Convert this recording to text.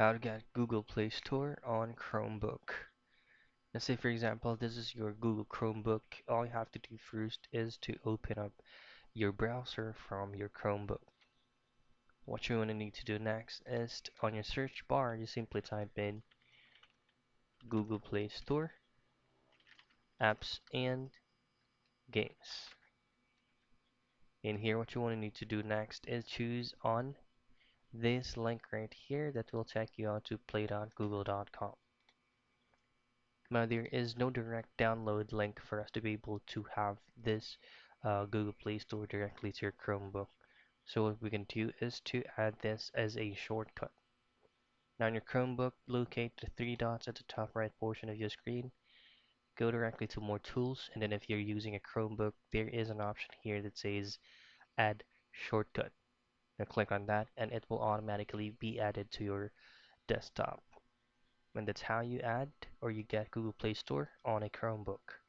How to get Google Play Store on Chromebook. Let's say, for example, this is your Google Chromebook. All you have to do first is to open up your browser from your Chromebook. What you're going to need to do next is on your search bar, you simply type in Google Play Store, apps, and games. In here, what you want to need to do next is choose on this link right here that will take you out to play.google.com. Now there is no direct download link for us to be able to have this Google Play Store directly to your Chromebook. So what we can do is to add this as a shortcut. Now in your Chromebook, locate the three dots at the top right portion of your screen. Go directly to more tools, and then if you're using a Chromebook, there is an option here that says add shortcut. Now click on that and it will automatically be added to your desktop. And that's how you add or you get Google Play Store on a Chromebook.